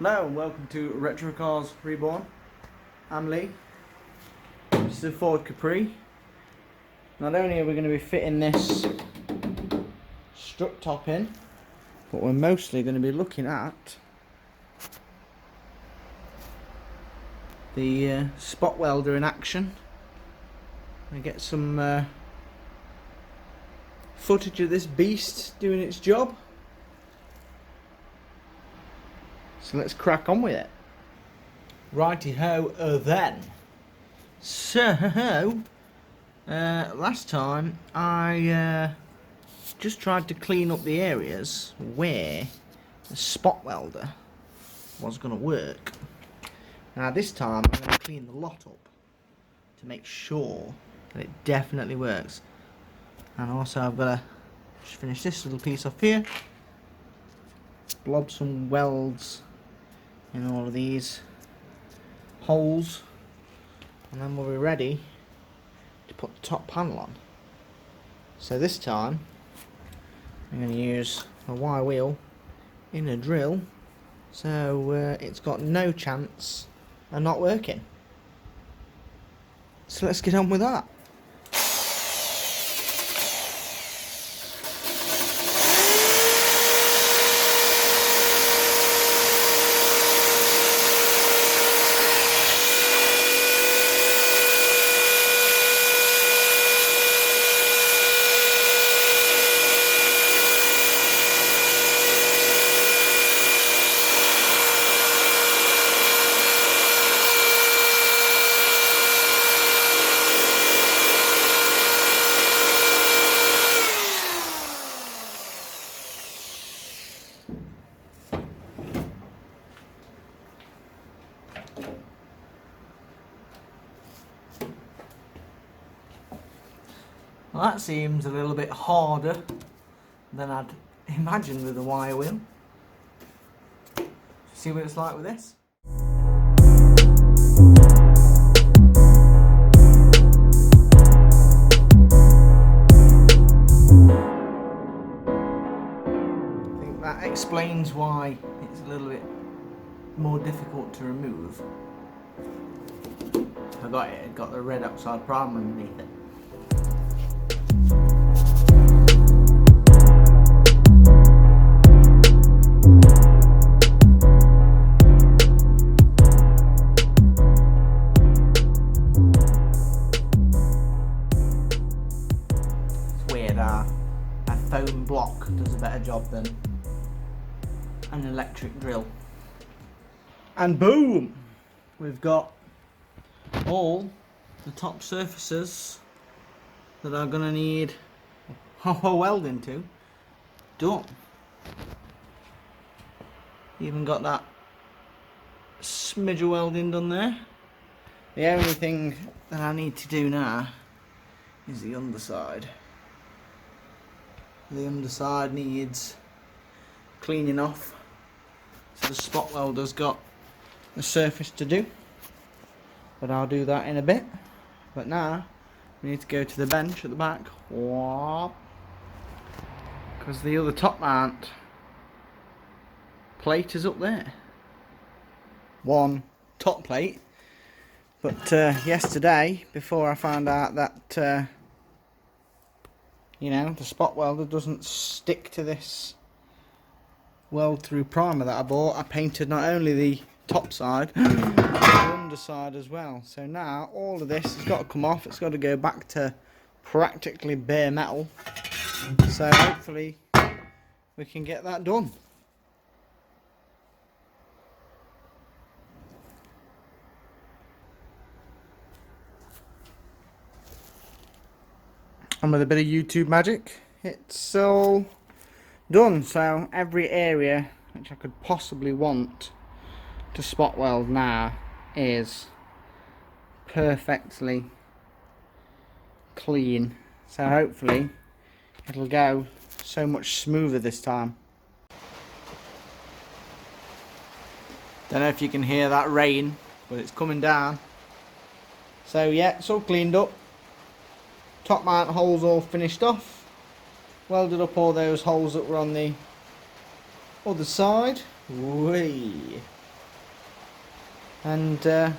Hello and welcome to Retro Cars Reborn. I'm Lee. This is a Ford Capri. Not only are we going to be fitting this strut top in, but we're mostly going to be looking at the spot welder in action. I get some footage of this beast doing its job. So let's crack on with it. Righty ho then. So last time I just tried to clean up the areas where the spot welder was going to work. Now this time I'm going to clean the lot up to make sure that it definitely works. And also I've got to just finish this little piece off here, blob some welds in all of these holes, and then we'll be ready to put the top panel on. So this time I'm going to use a wire wheel in a drill, so it's got no chance of not working. So let's get on with that. Well, that seems a little bit harder than I'd imagined with the wire wheel. See what it's like with this. I think that explains why it's a little bit more difficult to remove. I got it, got the red oxide primer underneath it. A foam block does a better job than an electric drill. And boom! We've got all the top surfaces that are going to need welding to done. Even got that smidge of welding done there. The only thing that I need to do now is the underside. The underside needs cleaning off, so the spot welder's got the surface to do, but I'll do that in a bit. But now we need to go to the bench at the back, because the other top mount plate is up there. One top plate, but yesterday, before I found out that you know, the spot welder doesn't stick to this weld through primer that I bought, I painted not only the top side but the underside as well. So now all of this has got to come off. It's got to go back to practically bare metal, so hopefully we can get that done. And with a bit of YouTube magic, it's all done. So every area which I could possibly want to spot weld now is perfectly clean. So hopefully it'll go so much smoother this time. Don't know if you can hear that rain, but it's coming down. So yeah, it's all cleaned up. Top mount holes all finished off. Welded up all those holes that were on the other side. Whee! and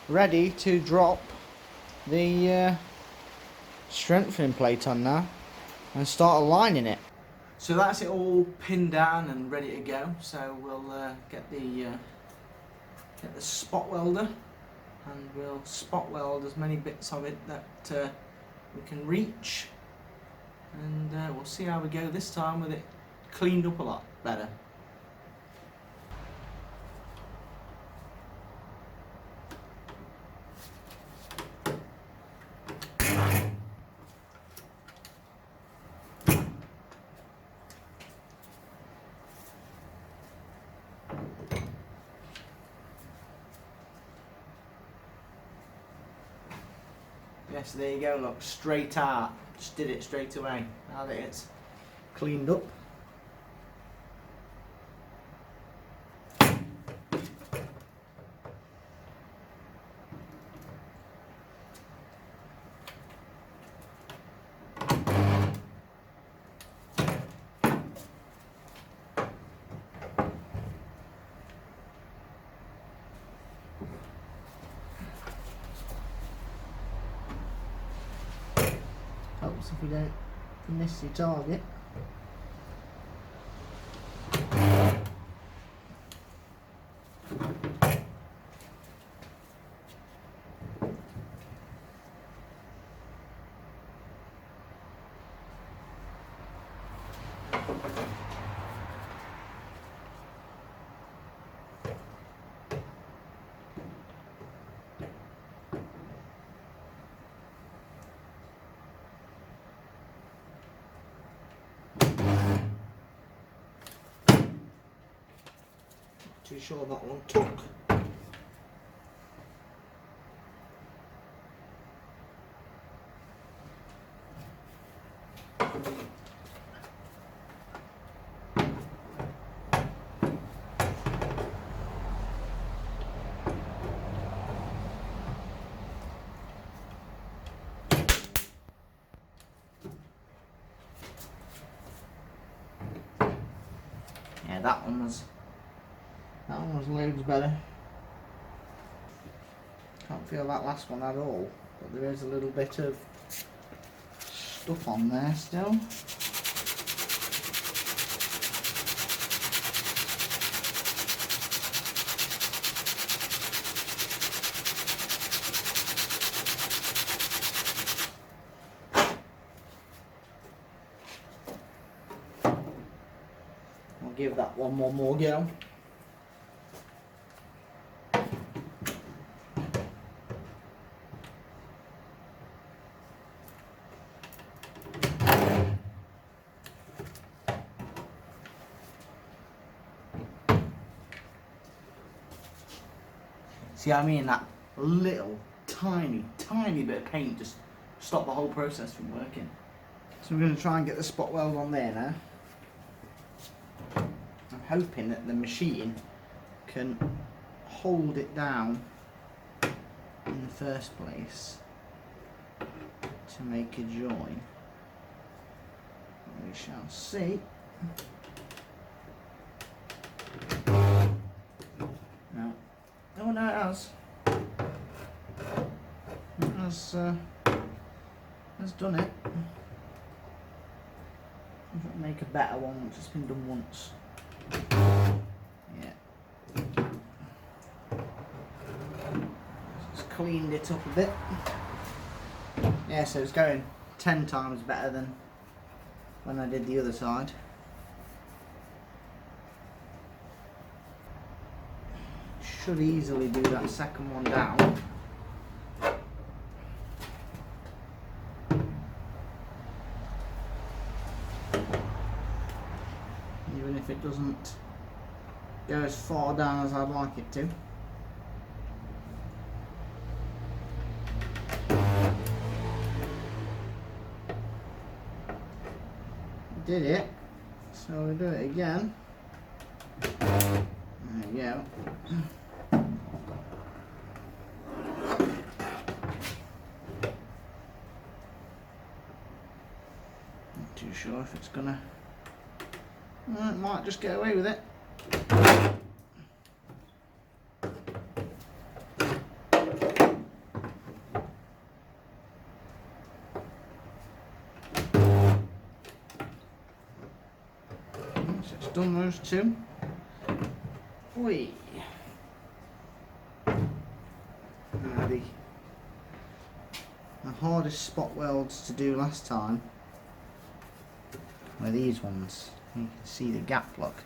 ready to drop the strengthening plate on now and start aligning it. So that's it all pinned down and ready to go. So we'll get the spot welder and we'll spot weld as many bits of it that we can reach, and we'll see how we go this time with it cleaned up a lot better. Yes, there you go, look, straight out. Just did it straight away. Now that it's cleaned up. Helps if we don't miss your target. Too sure that one took. Yeah, that one was loads better. Can't feel that last one at all, but there is a little bit of stuff on there still. I'll give that one more go. See what I mean? That little tiny bit of paint just stopped the whole process from working. So we're going to try and get the spot weld on there now. I'm hoping that the machine can hold it down in the first place to make a join. We shall see. No. Oh no, it has. It has done it. I'll make a better one once it's been done once. Yeah. Just cleaned it up a bit. Yeah, so it's going 10 times better than when I did the other side. Should easily do that second one down. Even if it doesn't go as far down as I'd like it to. Did it, so we'll do it again. There we go. Not too sure if it's gonna. Well, it might just get away with it. done those two. Oi. Now the hardest spot welds to do last time were these ones. You can see the gap look.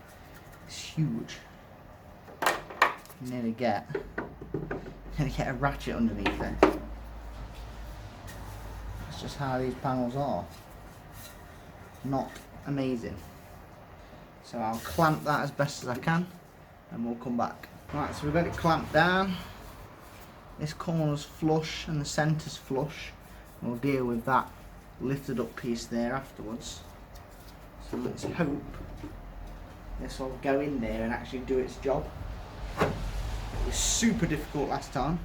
It's huge. You nearly get a ratchet underneath it. That's just how these panels are. Not amazing. So I'll clamp that as best as I can and we'll come back. Right, so we've got it clamped down. This corner's flush and the centre's flush. We'll deal with that lifted up piece there afterwards. So let's hope this will go in there and actually do its job. It was super difficult last time.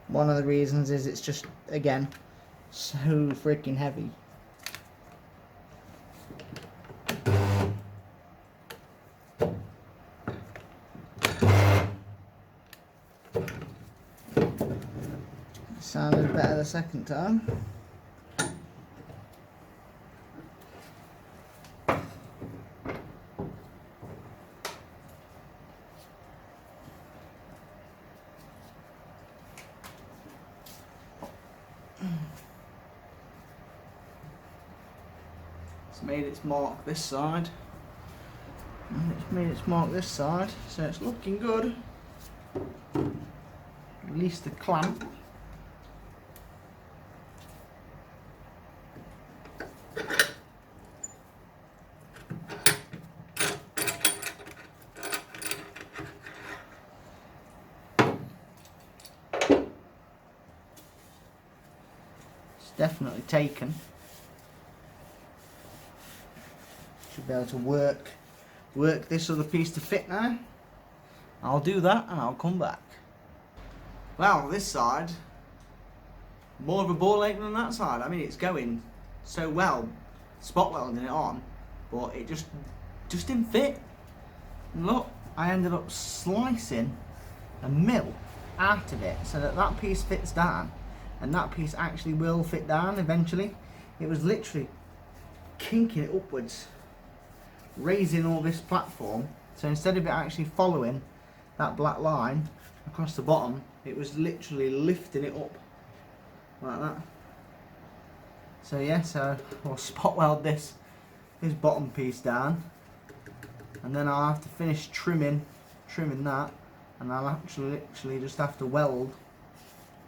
One of the reasons is it's just, again, so freaking heavy. Sounded better the second time. It's made its mark this side, and it's made its mark this side, so it's looking good. Release the clamp. It's definitely taken. Should be able to work this other piece to fit now. I'll do that and I'll come back. Well, this side, more of a ball ache than that side. I mean, it's going so well, spot welding it on, but it just didn't fit. And look, I ended up slicing a mill out of it so that that piece fits down, and that piece actually will fit down eventually. It was literally kinking it upwards, raising all this platform, so instead of it actually following that black line across the bottom, it was literally lifting it up like that. So yeah, so I'll spot weld this bottom piece down, and then I'll have to finish trimming that, and I'll actually literally just have to weld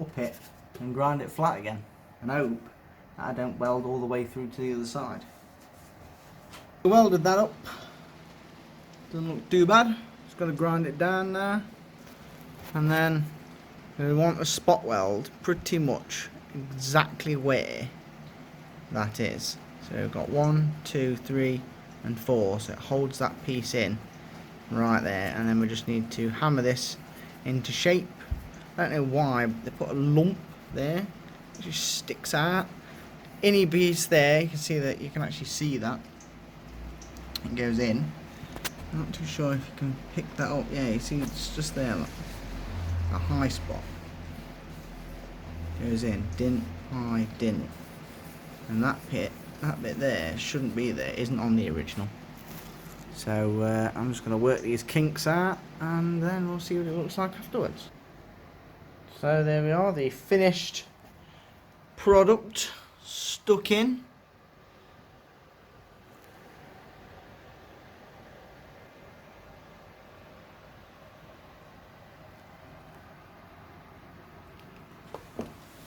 up it and grind it flat again, and hope that I don't weld all the way through to the other side. Welded that up, doesn't look too bad. Just got to grind it down now, and then we want a spot weld pretty much exactly where that is. So we've got 1, 2, 3 and 4, so it holds that piece in right there, and then we just need to hammer this into shape. I don't know why they put a lump there, it just sticks out. Any piece there, you can see that, you can actually see that it goes in. I'm not too sure if you can pick that up. Yeah, you see it's just there, look. A high spot goes in, dint, high, dint, and that bit there shouldn't be there, isn't on the original. So I'm just going to work these kinks out, and then we'll see what it looks like afterwards. So there we are, the finished product stuck in.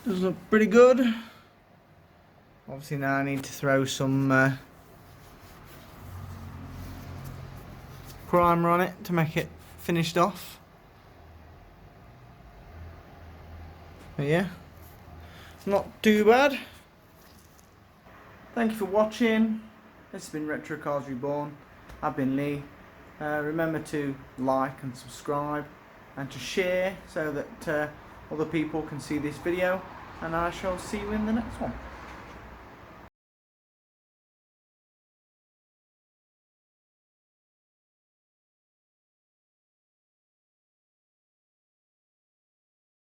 Does look pretty good. Obviously now I need to throw some primer on it to make it finished off. But yeah, not too bad. Thank you for watching. This has been Retro Cars Reborn. I've been Lee. Remember to like and subscribe and to share so that other people can see this video, and I shall see you in the next one.